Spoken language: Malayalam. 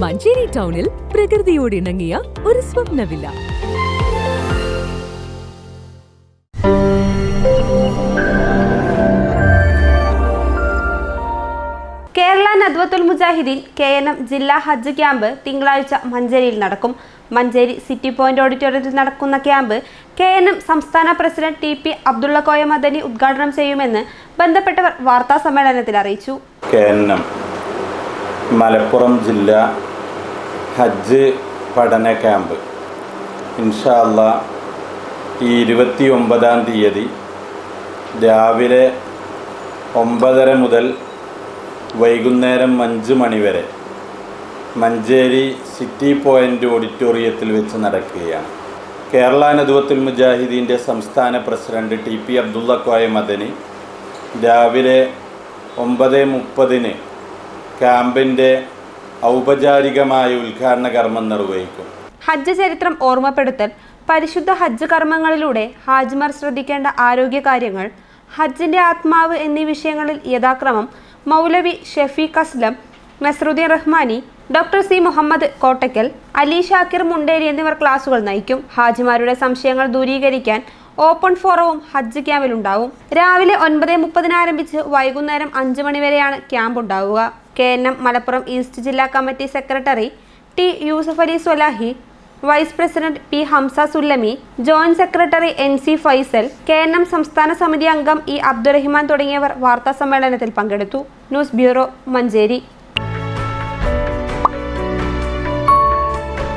മഞ്ചേരി ടൗണിൽ പ്രകൃതിയോട് ഇണങ്ങിയ ഒരു സ്വപ്ന വില്ല. കേരള നദ്വത്തുൽ മുജാഹിദീൻ KNM ജില്ലാ ഹജ്ജ് ക്യാമ്പ് തിങ്കളാഴ്ച മഞ്ചേരിയിൽ നടക്കും. മഞ്ചേരി സിറ്റി പോയിന്റ് ഓഡിറ്റോറിയത്തിൽ നടക്കുന്ന ക്യാമ്പ് KNM സംസ്ഥാന പ്രസിഡന്റ് TP അബ്ദുള്ള മദനി ഉദ്ഘാടനം ചെയ്യുമെന്ന് ബന്ധപ്പെട്ടവർ വാർത്താ സമ്മേളനത്തിൽ അറിയിച്ചു. KNM മലപ്പുറം ജില്ലാ ഹജ്ജ് പഠന ക്യാമ്പ് ഇൻഷാ അല്ലാഹ് ഈ 29-ാം തീയതി രാവിലെ 9:30 മുതൽ വൈകുന്നേരം 5 മണി വരെ മഞ്ചേരി സിറ്റി പോയിന്റ് ഓഡിറ്റോറിയത്തിൽ വെച്ച് നടക്കുകയാണ്. കേരള നദ്വത്തുൽ മുജാഹിദീൻ്റെ സംസ്ഥാന പ്രസിഡന്റ് TP അബ്ദുള്ള മദനി രാവിലെ 9:30 ക്യാമ്പിൻ്റെ ഔപചാരികമായ ഉദ്ഘാടന കർമ്മം നിർവഹിക്കും. ഹജ്ജ് ചരിത്രം ഓർമ്മപ്പെടുത്തൽ, പരിശുദ്ധ ഹജ്ജ് കർമ്മങ്ങളിലൂടെ ഹാജിമാർ ശ്രദ്ധിക്കേണ്ട ആരോഗ്യ കാര്യങ്ങൾ, ഹജ്ജിൻ്റെ ആത്മാവ് എന്നീ വിഷയങ്ങളിൽ യഥാക്രമം മൗലവി ഷഫീഖ് അസ്ലം, നസ്രുദ്ദീൻ റഹ്മാനി, ഡോക്ടർ C മുഹമ്മദ് കോട്ടയ്ക്കൽ, അലി ഷാക്കിർ മുണ്ടേരി എന്നിവർ ക്ലാസുകൾ നയിക്കും. ഹാജിമാരുടെ സംശയങ്ങൾ ദൂരീകരിക്കാൻ ഓപ്പൺ ഫോറവും ഹജ്ജ് ക്യാമ്പിലുണ്ടാവും. രാവിലെ 9:30 ആരംഭിച്ച് വൈകുന്നേരം 5 മണി വരെയാണ് ക്യാമ്പ് ഉണ്ടാവുക. KNM മലപ്പുറം ഈസ്റ്റ് ജില്ലാ committee secretary T Yusuf Ali Swalahi, vice president P Hamsa Sullami, joint secretary NC Faisal, KNM സംസ്ഥാന സമിതി അംഗം E അബ്ദുറഹിമാൻ തുടങ്ങിയവർ വാർത്താ സമ്മേളനത്തിൽ പങ്കെടുത്തു. News bureau, Manjeri.